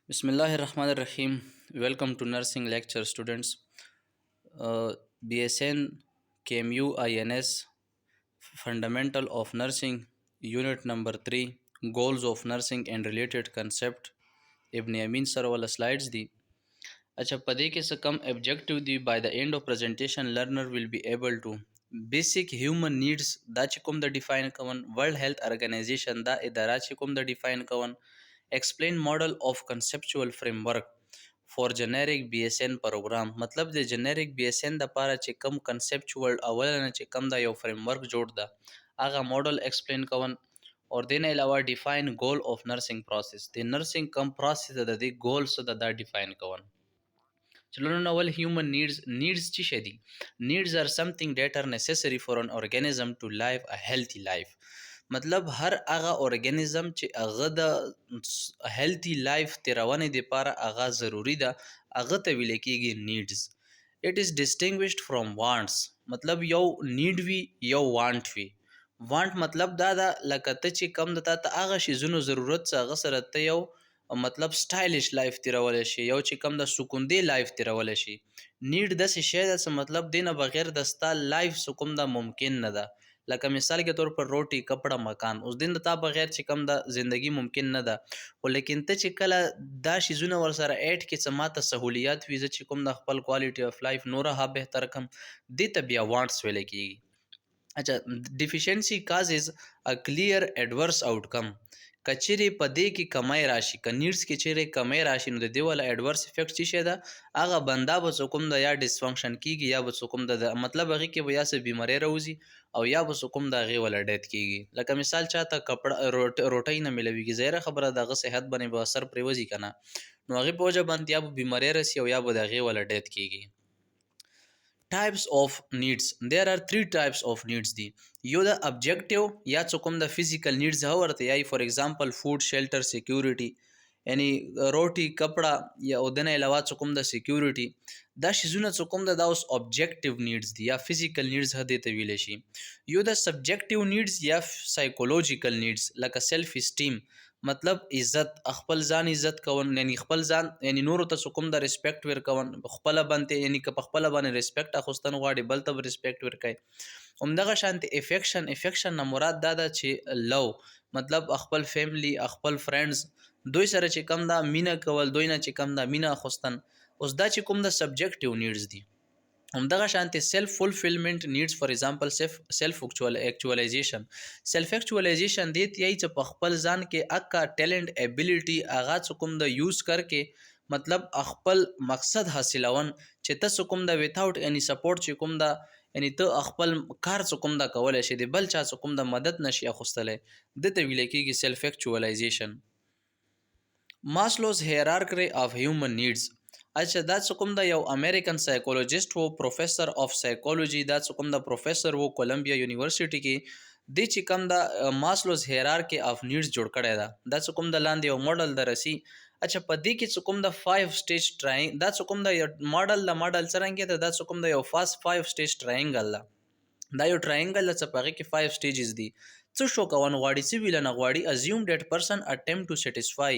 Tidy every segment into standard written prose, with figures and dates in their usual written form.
Bismillahirrahmanirrahim. Welcome to nursing lecture, students. BSN KMU INS Fundamental of Nursing, Unit number 3, Goals of Nursing and Related Concept. ابن یمین سره ولا slides دي. अच्छा په دې کې څه کم objective دي. By the end of presentation learner will be able to basic human needs دا چې کوم د define کوون. World Health Organization دا اداره چې کوم د define کوون. Explain model of conceptual framework for generic BSN program. مطلب د generic BSN د پاره چې کوم conceptual اول نه چې کوم دا یو framework جوړ ده هغه model explain کوون. اور دین علاوه define goal of nursing process. د nursing کوم process د دې goal څه د دا define کوون. چلو نو اول human needs څه شي دي. Needs are something that are necessary for an organism to live a healthy life. مطلب هر هغه ارګانیزم چې هغه د healthy life تیرونه د پاره هغه ضروری ده هغه ته ویل کېږي needs. It is distinguished from wants. مطلب یو need وی یو want وی. وانټ مطلب دا ده لکه ته چې کم د تا هغه شیزونو ضرورت څه هغه سره ته یو مطلب سټایلیش لایف تیرولی شي یو چې کم د سکوندې لایف تیرولی شي. نیډ داسې شی ده څه مطلب دی نه بغیر د ستا لایف سکون دا ممکن نه ده. لکه مثال کے طور پر روټي کپړه مکان اوس دین د تا بغیر چې کم د زندگی ممکن نه ده خو لیکن ته چې کله دا شیزونه ور سره اډ کې څه ماته سہولیات وي چې کوم د خپل کوالټي اف لایف نوره ها بهتر کم دې ته بیا وانټس ویل کېږي. اچھا deficiency causes a clear adverse outcome. کچېرې په دې کې کمی راشي که نیډس کې چیرې کمی راشي نو د دې والا adverse effect څه شی ده هغه بنده به څه کوم د یا ډسفنکشن کېږي یا به څه کوم د مطلب هغې کې به یا څه بیمارۍ راوځي او یا به څه کوم د هغې والا ډیت کېږي. لکه مثال چاته کپړه روټۍ نه میلویږي ظاهره خبره د هغه صحت باندې به اثر پرې وځي که نه نو هغې په وجه باندې یا به بیمارۍ رسي او یا به د هغې والا ډیت کېږي. Types of needs. There are three types of needs دي. یو د objective یا څه کوم د physical needs هغه ورته یایي for example food, shelter, security یعنی روټي کپړه یا او دنه علاوه څه کوم د security دا شیزونه څه کوم د دا اوس objective needs دي یا physical needs هدې ته ویلی شي. یو د subjective needs یا psychological needs لکه self esteem مطلب عزت خپل ځان عزت کون یعنی خپل ځان یعنی نورو ته کوم د ریسپیکټ ور کون خپل باندې یعنی که په خپل باندې ریسپیکټ اخوستن غواړي بل ته ریسپیکټ ور کوي. همدغه شانتي افیکشن نه مراد دا ده چې لو مطلب خپل فیملی خپل فرندز دوی سره چې کم دا مینا کول دوی نه چې کم دا مینا اخوستن اوس دا چې کوم د سبجیکټیو نیډز دي. همدغه شانتي سیلف فولفلمنٹ نیډز فار ایگزامپل سیلف اکچوالایزیشن. سیلف اکچوالایزیشن دی ته چې په خپل ځان کې اکا ټیلنٹ ابیلیټي اغا څه کوم د یوز کرکې مطلب خپل مقصد حاصلون چې ته څه کوم د ویتاوټ اني سپورټ چې کوم د یعنی ته خپل کار څه کوم د کولای شي د بل چا څه کوم د مدد نشي اخیستلی د ته ویل کېږي سیلف اکچوالایزیشن. ماسلوز هیرارکی اف هیومن نیډز. اچھا دا څه کوم د یو امریکن سایکولوژیسټ وو پروفیسر اف سایکولوژي دا څه کوم د پروفیسر وو کولمبیا یونیورسيټي کې د چې کوم د ماسلوز هیرارکی اف نیډز جوړ کړی دا څه کوم د لاندې یو موډل درسي. اچھا په دې کې څه کوم د 5 سټیج ټراینګ دا څه کوم د موډل څرنګه ده دا څه کوم د یو فاست 5 سټیج ټراینګل دا یو ټراینګل څه پغه کې 5 سټیجز دي. څه شو کوون غواړي څه ویل نه غواړي assume that person attempt to satisfy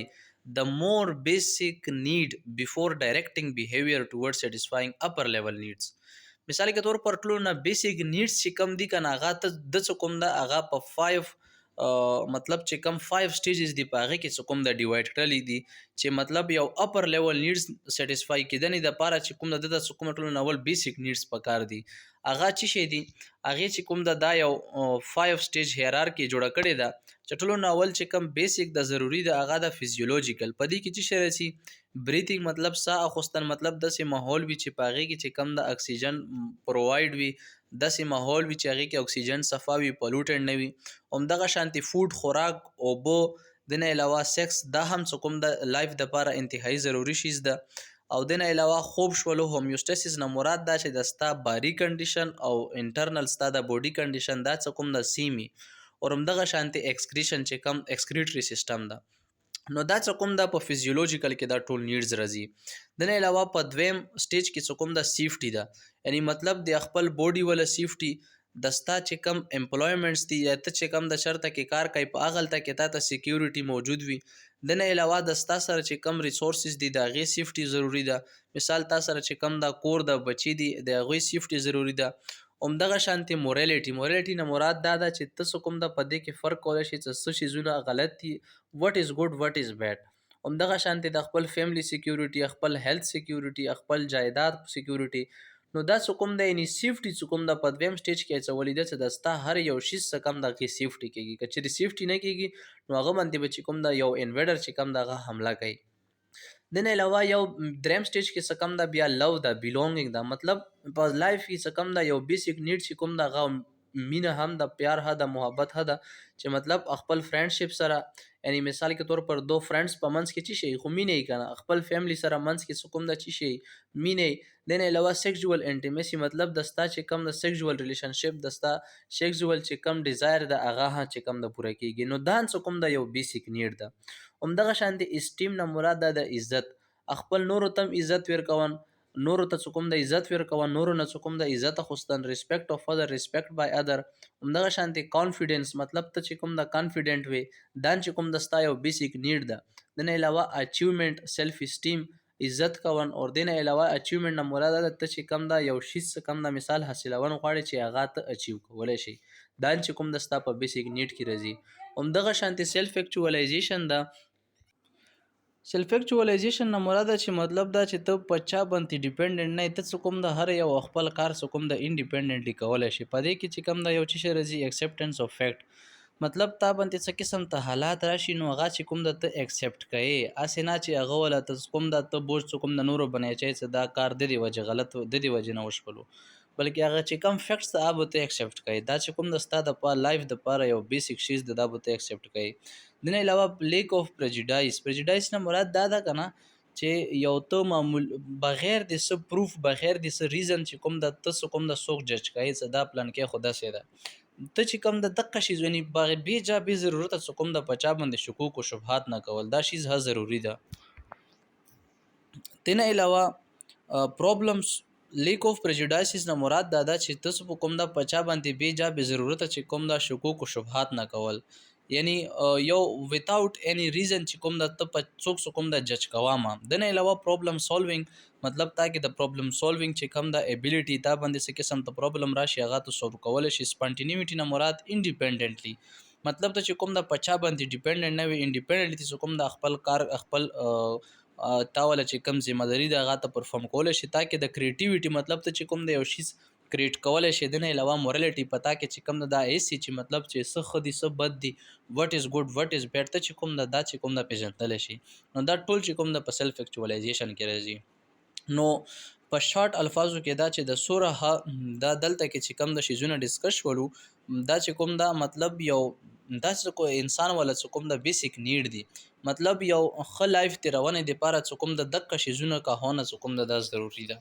the more basic need before directing behavior towards satisfying upper level needs. مثال کے طور پر ټولو نه بیسیک نیډز چې کم دي کنه هغه ته د څه کوم د هغه په 5 مطلب چې کم 5 سټیجز دی په هغه کې څه کوم د ډیوایډ کړلی دي چې مطلب یو اپر لیول نیډز سټیسفای کیدنې د پاره چې کوم د څه کوم ټولو نه اول بیسیک نیډز پکار دي هغه چې شي دي هغه چې کوم د دا یو 5 سټیج هیرارکی جوړه کړې ده چې ټولو نه اول چې کم بیسیک د ضروری د هغه د فزیولوژیکل په دې کې چې شي راسي بریثینګ مطلب ساه اخوستن مطلب داسې ماحول وي چې پاغه کې چې کم د اکسیجن پرووایډ وي داسې ماحول وي چې هغه کې اکسیجن صفا وي پولوټنټ نه وي. همدغه شانتي فود خوراک او بو دنه علاوه سیکس دا هم څه کوم د لایف د لپاره انتهایی ضروری شیز ده او دنه علاوه خوب شولو هومیوستاسیس نه مراد دا چې د ستا باری کنډیشن او انټرنل ستا د بوډي کنډیشن دا څه کوم د سیمی او همدغه شانتي ایکسکریشن چې کم ایکسکریټری سیستم ده نو دا څه کوم د په فزیولوژیکل کې دا ټول نیډز راځي. دنه علاوه په دویم سټیج کې څه کوم د سیفټي ده یعنی مطلب د خپل بوډي ولا سیفټي د ستا چې کم امپلویمنټس دي یا ته چې کم د چرته کې کار کوي په هغه هلته کې تا ته سیکیورټي موجود وي. د نه علاوه د ستا سره چې کم ریسورسز دي د هغې سیفټي ضروري ده. مثال تا سره چې کم دا کور د بچي دي د هغوی سیفټي ضروري ده. همدغه شانتې موریلیټي نه مراد دا ده چې ته څه کوم ده په دې کې فرق کولی شي چې څه شیزونه غلط دي، وټ از ګډ وټ از بیډ. همدغه شانتې د خپل فیملی سیکیورټي، خپل هیلث سیکیورټي، خپل جایداد سیکیورټي. نو دا څه کوم دی یعنی سیفټي چې کوم ده په دویم سټیج کې اچولی ده چې د ستا هر یو شیز څه کم د هغې سیفټي کېږي. که چېرې سیفټي نه کېږي نو هغه باندې به چې کوم ده یو انویډر چې کم ده هغه حمله کوي. د نه علاوه یو دریم سټیج کې څه کم ده بیا لو ده، بیلونګینګ ده. مطلب په لایف کې څه کم ده یو بیسیک نیډ چې کوم ده هغه مینه هم ده، پیار ها ده، محبت ها ده، چې مطلب خپل فرینډشپ سره یعنی مثال کې طور پر دو فرینډس په منځ کې څه شي خو مینه یې که نه، خپل فیملی سره منځ کې څه کوم ده څه شي مینه یې. د نه علاوه سیکسوال انټیمیسي مطلب د ستا چې کم د سیکسوال ریلیشنشپ د ستا سیکسوال چې کم ډیزایر ده هغه چې کم د پوره کېږي. نو دا څه کوم ده یو بیسیک نیډ ده. همدغه شانتې اسټیم نه مراد ده د عزت، خپل نورو ته هم عزت ورکون، نورو ته څه کوم د عزت ورکون، نورو نه څه کوم د عزت اخیستن، ریسپیکټ اف ادر، ریسپیکټ بای ادر. همدغه شانتې کانفیډنس مطلب ته چې کوم د کانفیډنټ وي دا چې کوم د ستا یو بیسیک نیډ ده. د نه علاوه اچیومنټ، سیلف اسټیم، عزت کون. اور د نه علاوه اچیومنټ نه مراد ده ته چې کم ده یو شیز څه کم ده مثال حاصلون غواړې چې هغه ته اچیو کولی شي، دا چې کوم د ستا په بیسیک نیډ کې راځي. همدغه شانتې سیلف اکچوالایزیشن ده. سیلف اکچوالایزیشن نه مراد چې مطلب دا چې ته په چا باندې ډیپندنت نه یې، ته څه کوم د هر یو خپل کار څه کوم د انډیپندنټلی کولی شي. په دې کې چې کوم د یو څه شی راځي اکسپټنس اف فیکټ، مطلب تا باندې څه قسم ته حالات راشي نو هغه چې کوم د ته اکسپټ کوې، هسې نه چې هغه وله ته کوم د ته بوج څه کوم د نورو بنی چې دا کار د دې وجې غلط د دې وجې نه وشولو، بلکې هغه چې کم فیکټس ته هغه به ته اکسپټ کوې. دا چې کوم د ستا د لایف دپاره یو بیسیک شیز ده دا به ته اکسپټ کوې. د نه علاوه لیک اف پریجوډایس نه مراد دا ده که نه چې یو ته معمول بغیر د څه پروف، بغیر د څه ریزن چې کوم د ته څه کوم د څوک جج کوي چې دا پلان کې خو داسې ده، ته چې کوم د دقه شیز یعنی بې جا بې ضرورته څه کوم د په چا باندې شکوک و شبهات نه کول، دا شیز ها ضروري ده. د نه علاوه پرابلمس لیک اف پریجوډایسز نه مراد دا ده چې ته څه کوم د په چا باندې بې جا بې ضرورته چې کوم د شکوک و شبهات نه کول، یعنی یو ویتاوت اینی ریزن چې کوم د ته په څوک څه کوم د جج کوامه. د نه علاوه پرابلم سولوینګ مطلب تا کې د پرابلم سولوینګ چې کوم د ایبیلیټي تا باندې څه قسم ته پرابلم راشي هغه ته سولو کولی شي. سپانټینیوټي نه مراد انډیپینډنټلی مطلب ته چې کوم د په چا باندې ډیپینډنټ نه وي، انډیپینډنټلی چې کوم د خپل کار خپل تا ولا چې کم ذمہ داری ده هغه ته پرفارم کولی شي. تا کې د کریټیویټي مطلب ته چې کوم د یو شیز کریټ کولی شي. د نه علاوه مورالیټي پتا کې چې کوم دا ایسي چې مطلب چې څه ښه دي څه بد دي، وټ از ګډ وټ از بیډ، ته چې کوم دا چې کوم د پیژندلی شي. نو دا ټول چې کوم د په سیلف اکچوالایزیشن کې راځي. نو په شارټ الفاظو کې دا چې د سوره دا دلته کې چې کوم د شیزونه ډسکس شولو دا چې کوم دا مطلب یو دا چې انسان ولا چې کوم د بیسیک نیډ دی، مطلب یو ښه لایف تیرونې دپاره چې کوم د دقه شیزونه که هونه چې کوم دا ضروري ده.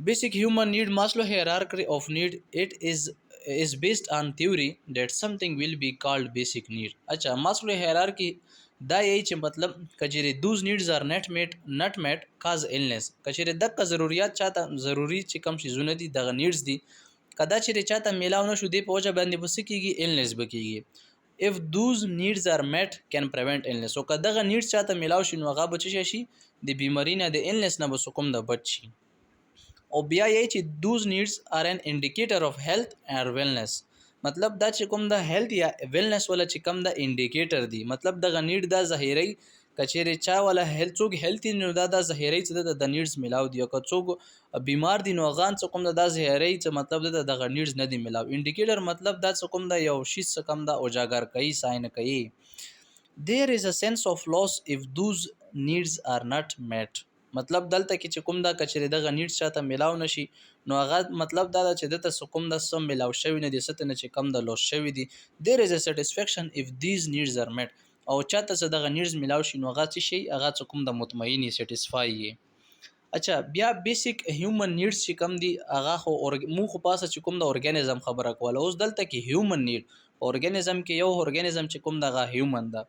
Basic human need Maslow hierarchy of need it is based on theory that something will be called basic need. अच्छा Maslow hierarchy دا یی چې مطلب کچېرې those needs are not met cause illness، کچېرې دغه ضرورت چاته ضروری چې کم شیزونه دي دغه نیډز دي کدا چې چاته میلاو نشو دی په وجه باندې بس کېږي illness بکېږي. if those needs are met can prevent illness، او که دغه نیډز چاته میلاو شي نو هغه به څه شي د بیماری نه د illness نه به کوم د بچ شي. او بیا یی چې those needs are an indicator of health or wellness، مطلب دا چې کوم د health یا wellness ولا چې کوم د indicator دی، مطلب دغه نیډ دا ظاهري کچېرې چا ولا health څوک healthy نو دا ظاهري چې د نیډز میلاو دی، او که څوک بیمار دی نو هغه څه کوم د ظاهري چې مطلب دغه نیډز نه دی میلاو. indicator مطلب دا څه کوم د یو شی څه کوم د اجاگر کوي ساين کوي. there is a sense of loss if those needs are not met، مطلب دلته کې چې کوم دا کچېرې دغه نیډز چاته میلاو نشي نو هغه مطلب دا چې دته کوم د سم میلاو شوی نه دي ست نه چې کم د لوس شوی دي. there is a satisfaction if these needs are met، او چاته چې دغه نیډز میلاو شي نو هغه څه شي هغه کوم د مطمئنی سټیسفای یي. اچھا بیا بیسیک هیومن نیډز چې کم دي هغه خو مو خو پاسه چې کوم د اورګانیزم خبره کوله، اوس دلته کې هیومن نیډ اورګانیزم کې یو اورګانیزم چې کوم دغه هیومن ده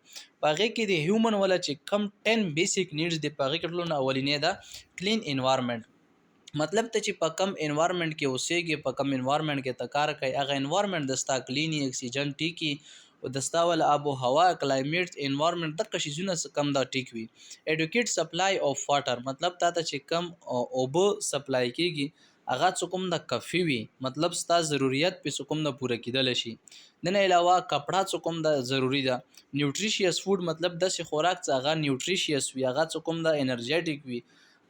پاغه کې د هیومن ولا چې کم 10 بیسیک نیډز دی پاغه کې ټولونه اولینې ده کلین انوایرنمنت، مطلب ته چې په کم انوایرنمنت کې اوسېږي په کم انوایرنمنت کې ته کار کوي هغه انوایرنمنت دستا کلینی اکسیجن ټیکی او دستا ول آب او هوا کلایمیټ انوایرنمنت دغه شیزونه کم دا ټیک وي اډوکیټ سپلای اف واټر مطلب تا ته چې کم اوبو سپلای کیږي هغه څه کوم د کافي وي مطلب ستا ضرورت په څه کوم نه پوره کیدل شي دنه علاوه کپڑا څه کوم د ضروری ده نیوټریشیس فود مطلب د سه خوراک څه هغه نیوټریشیس وي هغه څه کوم د انرژیټیک وي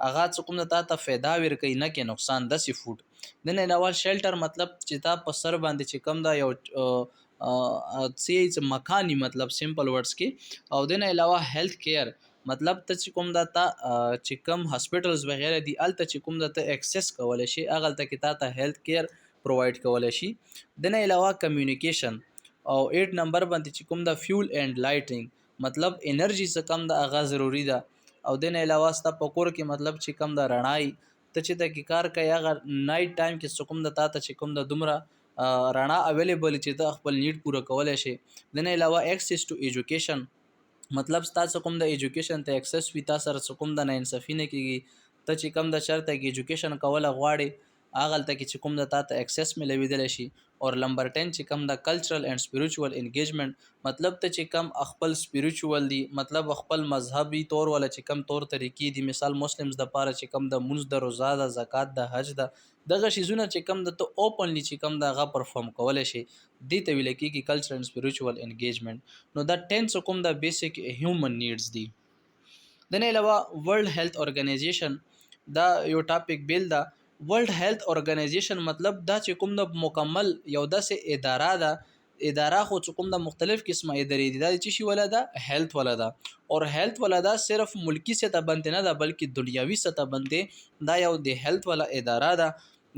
هغه څه کوم ته ته फायदा ورکوي نه کې نقصان د سی فود د نه علاوه شیلټر مطلب چې تا په سر باندې چې کم دا یو څه مکانی مطلب سمپل ورډز کې او د نه علاوه هیلث کیر مطلب ته چې کوم دا تا چې کم هاسپټلز وغیرہ دی الته چې کوم دا ته اکسس کول شي اغه ته کې تا هیلث کیر پروواید کول شي د نه علاوه کمیونیکیشن او 8 نمبر باندې چې کوم دا فیول اینڈ لایټینګ مطلب انرژي څخه کم دا اغا ضروری ده او دین علاوه ستا پکور کې مطلب چې کم د رڼای ته چې د کار کوي هغه نایټ ټایم کې سکم د تا ته چې کوم د دومره رڼا اویلیبل چې ته خپل نیډ پوره کولای شي دین علاوه ایکسس ټو ایجوکیشن مطلب تاسو کوم د ایجوکیشن ته ایکسس وی تاسو سره کوم د نه انصافی نه کیږي ته چې کوم د شرط کې ایجوکیشن کوله غواړي اغل ته چې کوم د تاسو ایکسس ملویدل شي اور نمبر 10 چې کوم د کلچرل اینڈ سپیریچوال انګیجمنٹ مطلب ته چې کوم خپل سپیریچوال دی مطلب خپل مذهبي تور ولا چې کوم تور طریقې دي مثال مسلمز د پاره چې کوم د منځ د روزه د زکات د حج دغه شیزونه چې کوم د ته اوپنلی چې کوم دغه پرفارم کولای شي دي ته ویل کېږي کلچرل اینڈ سپیریچوال انګیجمنٹ نو دا 10 کوم د بیسیک هیومن نیډز دي د نه علاوه ورلد هیلث ارګنایزیشن دا یو ټاپک بیل دا ورلد هیلث ارګنایزیشن مطلب دا چې کوم د مکمل یو داسې اداره ده اداره خو چې کوم د مختلف قسمه ادارې دي دا چې شي ولا ده هیلث ولا ده اور هیلث ولا ده صرف ملکی سطح باندې نه ده بلکې دنیوي سطح باندې دا یو د هیلث ولا اداره ده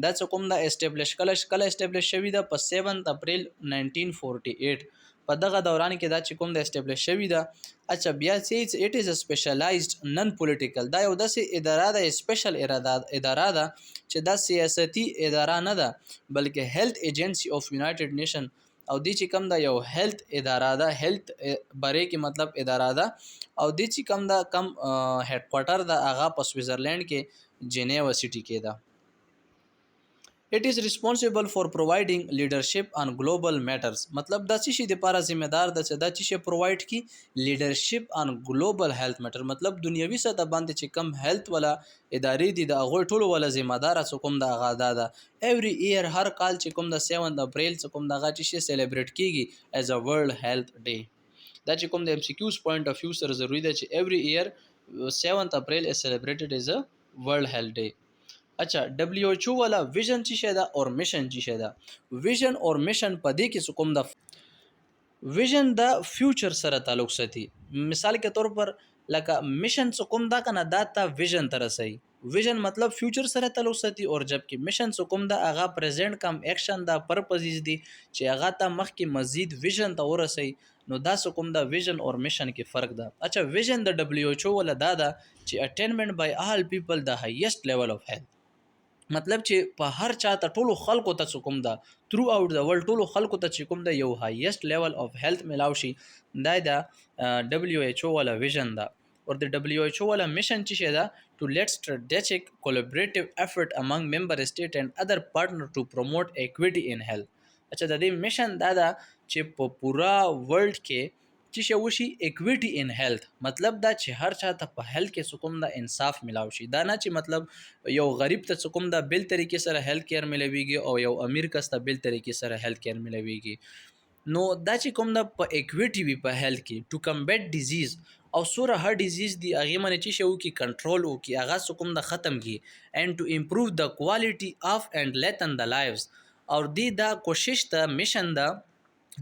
دا چې کوم د اسټابلیش کله اسټابلیش شوی ده په 7 اپریل 1948 په دغه دوران کې دا چې کوم د اسټابلیش شوی ده اچھا بیا چې اټ از ا سپیشلایزډ نن پولیټیکل دا یو داسې اداره ده سپیشل اداره ده چې دا سیاستی اداره نه ده بلکې هیلث ایجنسی اف یونایټډ نیشن او دی چې کوم دا یو هیلث اداره ده هیلث باره کې مطلب اداره ده او دی چې کوم دا کم هډ کوارټر ده هغه په سویټزرلند کې جنیوا سټی کې ده It is responsible for providing leadership on global matters مطلب دا چې د لپاره ذمہ دار ده چې دا چې پروواید کی لیډرشپ on global health matter مطلب دنیوي سطح باندې چې کم هیلث ولا ادارې دي د هغه ټولو ولا ذمہ دار کوم د اغادا ده every year هر کال چې کوم د 7 اپریل چې کوم دغه چې سلیبریټ کیږي as a world health day دا چې کوم د MCQs point of view سره ضروری ده چې every year 7 اپریل is celebrated as a world health day اچھا دبليو ایچ او والا ویژن چی شه ده اور میشن چی شه ده ویژن اور میشن په دې کې کوم د ویژن د فیوچر سره تعلق ساتي مثال کے طور پر لکه میشن کوم دا کنه دا تا ویژن تر رسي ویژن مطلب فیوچر سره تعلق ساتي اور جبکې میشن کوم دا هغه پریزنٹ کم ایکشن دا پرپزز دي چې هغه ته مخکې مزید ویژن ته ورسي نو دا کوم دا ویژن اور میشن کې فرق ده اچھا ویژن د دبليو ایچ او ولا دا ده چې اټینمنت بای آل پیپل د هایست لیول اف هیلث مطلب چې په هر چا ته ټولو خلکو ته کوم دا تھرو اوټ د ورلد ټولو خلکو ته کوم دا یو هایست لیول اف هیلث ملاو شي دا د دبليو ایچ او ولا ویژن دا اور د دبليو ایچ او ولا میشن چې شه دا to lead strategic collaborative effort among member state and other partner to promote equity in health اچھا د دې میشن دا دا چې په پورا ورلد کې چې شو شي اکویټي ان هیلث مطلب دا چې هر چا ته په هیلث کې سکم دا انصاف ملاو شي دا نه چې مطلب یو غریب ته سکم دا بل طریقې سره هیلث کیر ملويږي او یو امیر کس ته بل طریقې سره هیلث کیر ملويږي نو دا چې کوم دا په اکویټي وی په هیلث کې ټو کمبیټ ډیزیز او سوره هر ډیزیز دی هغه منه چې شو کی کنټرول او کی هغه سکم دا ختم کی اینڈ ټو امپروو د کوالټي اف اینڈ لیتن د لایفز اور دی دا کوشش ته میشن دا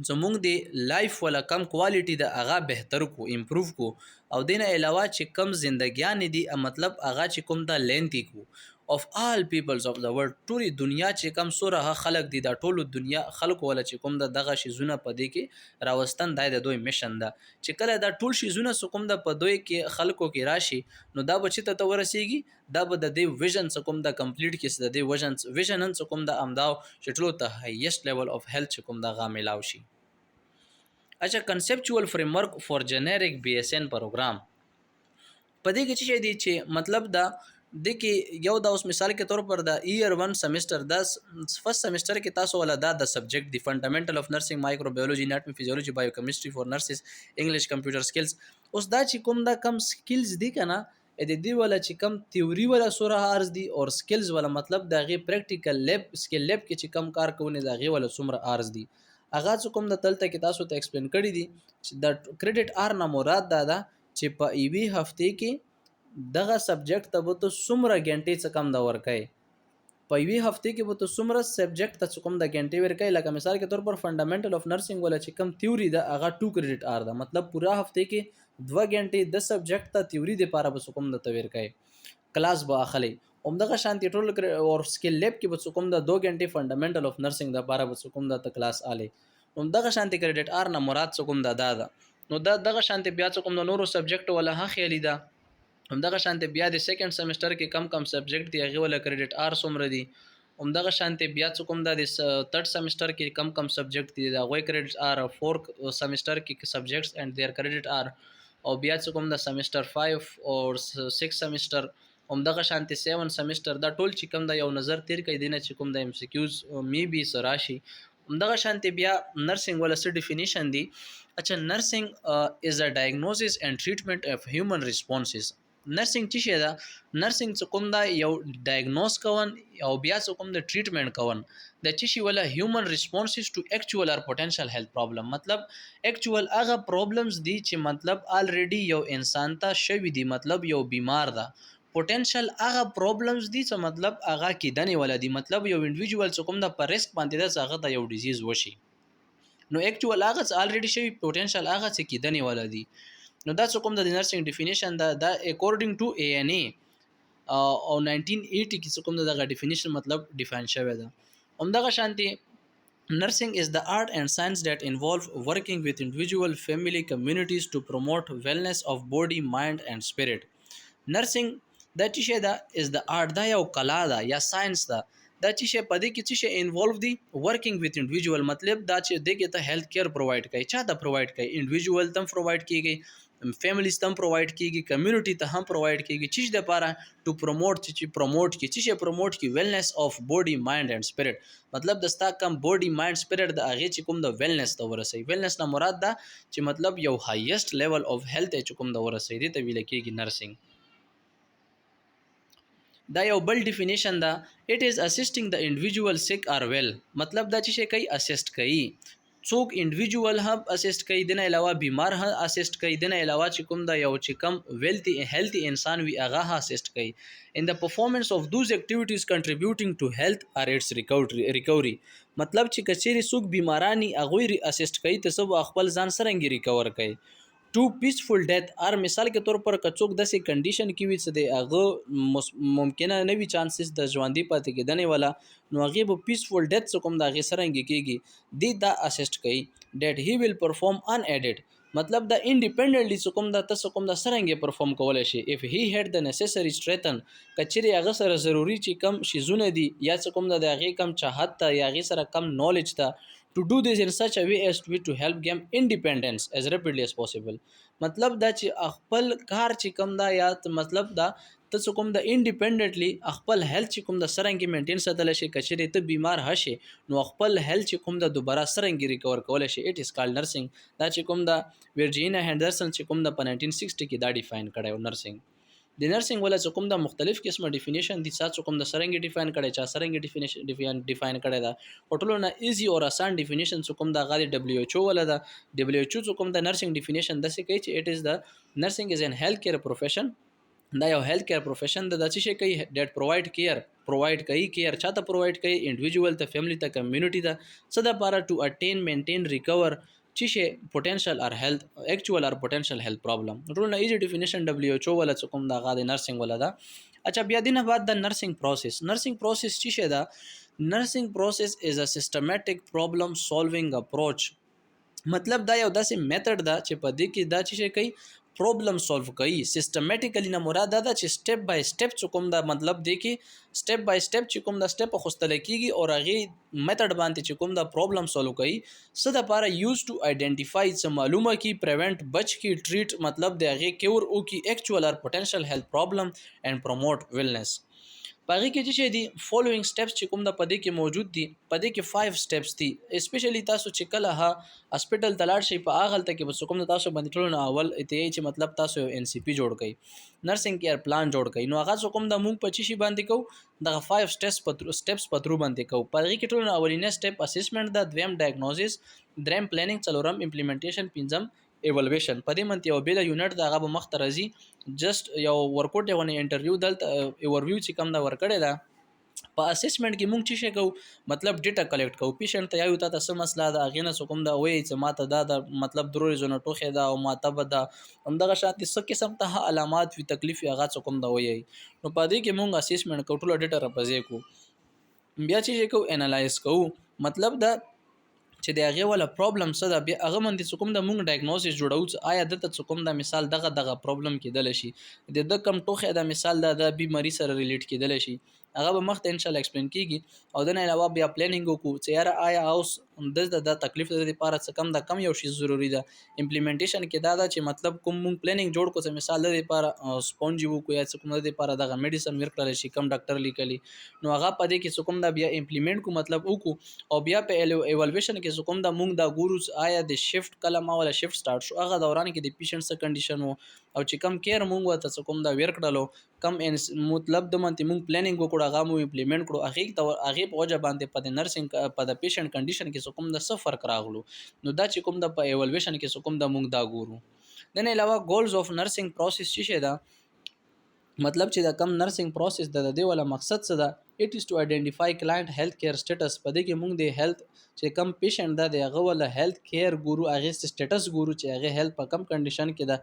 زمونږ د لایف ولا کم کوالټي د هغه بهتر کو امپروو کو او دینه علاوه چې کم زندگیان دي مطلب هغه چې کوم دا لینتی کو of all peoples of the world ټولي دنیا چې کم سوره خلق دي دا ټولو دنیا خلق ولا چې کوم دا دغه شی زونه پدې کې راوستن د دوی میشن دا چې کله دا ټول شی زونه کوم دا په دوی کې خلکو کې راشي نو دا بچی ته ورسیږي دا به د دې ویژن کوم دا کمپلیټ کې د دې ویژن کوم دا امداو چې ټولو ته هایست لیول اف هیلث کوم دا غاملاو شي اچھا کنسپچوال فریم ورک فار جنریک بی اس ان پروګرام په دې کې چې دی چې مطلب دا د کې یو د اوس مثال کې طور پر د ایئر 1 سیمستر د فرست سیمستر کې تاسو ولا د سبجیکټ دی فندامنټل اف نرسنګ مایکروبیولوژي اناټومي فزیولوژي بایوکیمستري فور نرسز انګلیش کمپیوټر سکلز. اوس دا چې کوم دا کم سکلز دی کنه د دې ولا چې کم تیوري ولا سوره ارز دی او سکلز ولا مطلب دا غي پریکټیکل لیب سکل لیب کې چې کم کار کوي دا غي ولا سومره ارز دی. اغه چې کوم د تلته کې تاسو ته ایکسپلین کړی دی چې د کریډټ ار نه مراد دا چې په ایوي هفته کې دغه سبجیکټ ته به ته څومره غنټې څخه کم دا ورکای په یوې هفته کې به ته څومره سبجیکټ ته کوم د غنټې ورکای. لکه مثال کے طور پر فندامنټل اف نرسنګ ولا چې کم تیوري ده هغه 2 کریډټ ار ده مطلب پورا هفته کې 2 غنټې د سبجیکټ ته تیوري د پاره به کوم د تورکای کلاس به اخلي. همدغه شانتي ټول او سکل لیب کې به کوم د 2 غنټې فندامنټل اف نرسنګ د پاره به کوم د کلاس آلی. همدغه شانتي کریډټ ار نه مراد کوم د دا نو دغه شانتي بیا کوم د نورو سبجیکټ ولا ها خیالي ده. همدغه شانتي بیا د سیکنډ سیمستر کې کم سبجیکټ دی هغه ولا کریډټ ار سومره دي. همدغه شانتي بیا کوم د تھرد سیمستر کې کم سبجیکټ دي دا غوي کریډټ ار فورث سیمستر کې سبجیکټس اینڈ देयर کریډټ ار. او بیا کوم د سیمستر 5 او 6 سیمستر همدغه شانتي 7 سیمستر دا ټول چې کوم د یو نظر تیر کوي دینه چې کوم د ام سی کیوز می بي سراشي. همدغه شانتي بیا نرسنګ ولا څه ډیفینیشن دی. اچھا نرسنګ از ا ډایګنوزس اینڈ ټریټمنټ اف هیومن ریسپونسز. نرسنګ څه شي دا نرسنګ څه کوم دا یو ډایګنوز کون او بیا څه کوم د ټریټمنټ کون د څه شي ولا هیومن ریسپونسز ټو اکچوال اور پوتنشل هیلث پرابلم مطلب اکچوال هغه پرابلمز دي چې مطلب الریډي یو انسان ته شوی دی مطلب یو بیمار ده. پوتنشل هغه پرابلمز دي چې مطلب هغه کیدنې ولا دي مطلب یو انډیویډوال چې کوم د پر ریسک باندې ده هغه ته یو ډیزیز وشي. نو اکچوال هغه الریډي شوی پوتنشل هغه چې کیدنې ولا دي. نو دا څه کوم د نرسنګ ډیفینیشن دا اکورډینګ ټو ای ان ای او 1980 کې څه کوم دغه ډیفینیشن مطلب ډیفاین شوی ده. همدغه شانتي nursing is the art and science that involve working with individual family communities to promote wellness of body mind and spirit. nursing دا چې شی دا is the art دا یو کلا ده یا ساينس ده دا چې شی په دې کې چې شی انوالو دي ورکینګ وذ انډیویډوال مطلب دا چې دغه ته هیلث کیر پروواید کوي چا ته پروواید کوي انډیویډوال تم پروواید کیږي فیملیز تم پروواید کیږي کمیونټي ته هم پروواید کیږي چې د لپاره ټو پروموټ چې پروموټ کی چې پروموټ کی ویلنس اف باډي مایند اینڈ سپیرټ مطلب د ستا کم باډي مایند سپیرټ د هغه چې کوم د ویلنس ته ورسي. ویلنس نه مراد ده چې مطلب یو هایست لیول اف هیلث چې کوم د ورسي دي ته ویل کیږي نرسنګ. دا یو بل ډیفینیشن ده. اٹ از اسسټینګ د انډیویډوال سیک اور ویل مطلب دا چې کوي اسسټ کوي څوک انډیویډوال هم اسسټ کوي دنه علاوه بیمار هم اسسټ کوي دنه علاوه چې کوم دا یو چې کم ویلتي هیلتي انسان وی هغه اسسټ کوي ان د پرفارمنس اف دوز اکټیویټیز کنټریبیوټینګ ټو هیلث اور اټس ریکوري مطلب چې کچېری څوک بیمارانی هغه اسسټ کوي ته سب خپل ځان سرنګي ریکور کوي ټو پیسفل ډیث ار مثال کے طور پر کڅوک داسې کنډیشن کې وي چې د هغه ممکنه نه وي چانسز د ژوندۍ پاتې کېدنې والا نو هغه به پیسفل ډیث کوم د هغه سرنګ کېږي دی دا اسسټ کوي ډیټ هی ویل پرفارم ان ایډډ مطلب د انډیپندنټلی کوم د تاسو کوم د سرنګ پرفارم کولای شي اف هی هډ د نیسسری سټریټن کچري هغه سره ضروری چې کم شیزونه دي یا کوم د هغه کم چاهت ته یا هغه سره کم نالج ته to do this in such a way as to help them independence as rapidly as possible مطلب دا چې خپل کار چې کوم دا یا مطلب دا ته کوم د انډیپندنټلی خپل هیلث چې کوم د سرنګ مینټین ساتل شي کچې ته بیمار هشي نو خپل هیلث چې کوم د دوباره سرنګ ریکور کول شي اټ از کال نرسنګ دا چې کوم د ورجینا هندرسن چې کوم د 1960 کې دا ډیفاین کړی نرسنګ. د نرسنګ ولا کوم د مختلف قسمه ډیفینیشن دي سات کوم د سرنګ ډیفاین کړي چا سرنګ ډیفاین کړي دا ټولو نه ایزی او آسان ډیفینیشن کوم د غالي دبليو ایچ او ولا د دبليو ایچ او کوم د نرسنګ ډیفینیشن د څه کوي چې اټ از د نرسنګ از ان هیلث کیر پروفیشن دا یو هیلث کیر پروفیشن د څه کوي ډیټ پروواید کوي کیر چاته پروواید کوي انډیویډوال ته فیملی ته کمیونټي ته څه د لپاره ټو اټین مینټین ریکور چې پوتنشل اور هیلث اکچوال اور پوتنشل هیلث پرابلم ټول نه ایزی ډیفینیشن دبليو ایچ او ولا کوم دا غاده نرسنګ ولا دا. اچھا بیا دینه بعد د نرسنګ پروسس چې شه دا نرسنګ پروسس از ا سیستماتیک پرابلم سولوینګ اپروچ مطلب دا یو داسې میتھډ دا چې په دې کې دا چې کوي پرابلم سولو کوي سیستماتیکلی نه مراد دا چې سټپ بای سټپ چې کوم دا مطلب دی کې سټپ بای سټپ چې کوم دا سټپ خوستل کیږي او هغه میتھډ باندې چې کوم دا پرابلم سولو کوي څه د لپاره یوز ټو آئیډینټیفای څه معلومه کی پریونټ بچ کی ټریټ مطلب دی هغه کیور او کی ایکچوال اور پوتنشل هیلث پرابلم اینڈ پروموټ ویلنس باقي کې چې دي فالوینګ سټپس چې کوم د پدې کې موجود دي پدې کې 5 سټپس دي اسپیشلی تاسو چې کله ها هسپټل تلاړ شي په هغه ته کې بس کوم تاسو باندې ټول نه اول ته چې مطلب تاسو ان سی پی جوړ کړئ نرسنګ کیر پلان جوړ کړئ نو هغه کوم د مونږ 25 باندې کو د 5 سټپس پترو باندې کو پدې کې ټول اولینه سټپ اسسمنت د دویم ډایګنوزس دریم پلانینګ څلورم امپلیمنټیشن پنځم ایوالویشن پدې منته یو بیل یونټ د هغه مخ ترازی جست یو ورکوټ یو انټرویو دلته اوورویو چې کوم دا ورکړی دا په اسسمنت کې مونږ چې کو مطلب ډیټا کلیکټ کو پیشنټ ته یو ته څه مسله ده غینه کوم دا وایي چې ماته دا مطلب دروري زونه ټوخه دا او ماته بدا همدغه شانتي څه قسم ته علامات وی تکلیف هغه کوم دا وایي نو پدې کې مونږ اسسمنت کو ټول ډیټا راپځې کو بیا چې کو انالایز کو مطلب دا چې د هغه ولا پرابلم څه ده بیا هغه من د کوم د مونږ ډایګنوسس جوړو آیا د کوم د مثال دغه پرابلم کېدل شي د کم ټوخه د مثال د بیماری سره ریلیټ کېدل شي هغه به مخته ان شاء الله ایکسپلین کیږي او د نه علاوه بیا پلانینګ وکړو چې یاره آیا اوس د تکلیف د لپاره څه کم د کم یو شی ضروری ده امپلیمنټیشن کې دا چې مطلب کوم مونږ پلانینګ جوړ کو چې مثال د لپاره سپونج وکړو یا څه کوم د لپاره دغه میډیسن ورکړل شي کم ډاکټر لیکلی نو هغه پدې کې کوم دا بیا امپلیمنٹ کو مطلب وکړو او بیا په ایوالویشن کې کوم دا مونږ دا ګورو آیا د شیفت کلمه ولا شیفت سٹارټ شو هغه دوران کې د پیشنټ څه کنډیشن وو او چې کم کیر مونږ ته کوم دا ورکړلو کم مطلب د منته مونږ پلانینګ وکړو هغه مو امپلیمنٹ کړو هغه په وجه باندې په نرسنګ په د پیشنټ کنډیشن کې کوم د څه فرق راغلو نو دا چې کوم د په ایوالویشن کې کوم د مونږ دا ګورو د نه علاوه ګولز اف نرسنګ پروسس څه ده مطلب چې د کم نرسنګ پروسس د دې ولا مقصد څه ده اټ از ټو آئیډینټیفای کلاینټ هیلث کیر سټیټس په دې کې موږ د هیلث چې کم پیشنټ ده د هغه ولا هیلث کیر ګورو هغه سټیټس ګورو چې هغه هیلث په کم کنډیشن کې ده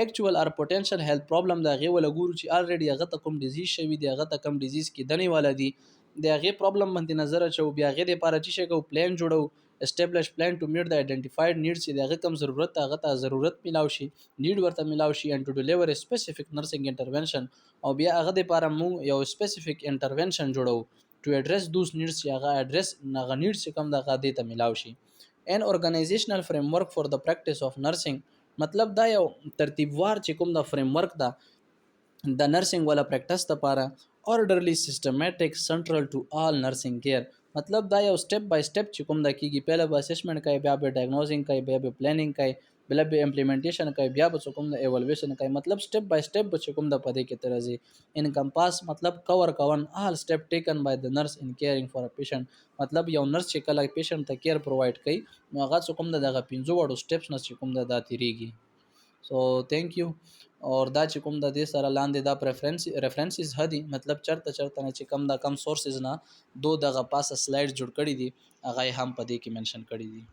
ایکچوال اور پوتنشل هیلث پرابلم ده هغه ولا ګورو چې الریډي هغه ته کوم ډیزیز شوی دی هغه ته کم ډیزیز کې دنه والا دی د هغه پرابلم باندې نظر اچو بیا هغه لپاره چې شګو پلان جوړو establish plan to meet the identified needs چې دغه کم ضرورت هغه ته ضرورت ملاو شي نیډ ورته ملاو شي and to deliver a specific nursing intervention او بیا هغه لپاره موږ یو specific intervention جوړو to address those needs چې هغه address هغه needs چې کم دغه دې ته ملاو شي an organizational framework for the practice of nursing مطلب دا یو ترتیبوار چې کوم د فریم ورک دا د نرسنګ ولا پریکټس لپاره orderly systematic central to all nursing care مطلب دا یو سټپ بای سټپ چې کوم د کیږي پهله به اسسمنت کوي بیا به ډایګنوزینګ کوي بیا به پلانینګ کوي بیا به امپلیمنټیشن کوي بیا به کوم د ایوالویشن کوي مطلب سټپ بای سټپ به کوم د پدې کې ترځي انکمپاس مطلب کور کون all step taken by the nurse in caring for a patient مطلب یو نرس چې کله پیشنټ ته کیر پروواید کوي نو هغه کوم دغه 15 وړو سټپس نه چې کوم د داتیریږي سو تھینک یو اور دا چې کوم د دې سره لاندې دا ریفرنسز هدي مطلب چرته نه چې کم دا کم سورسز نه دو دغه پاسه سلایډ جوړ کړی دي هغه هم په دې کې منشن کړی دي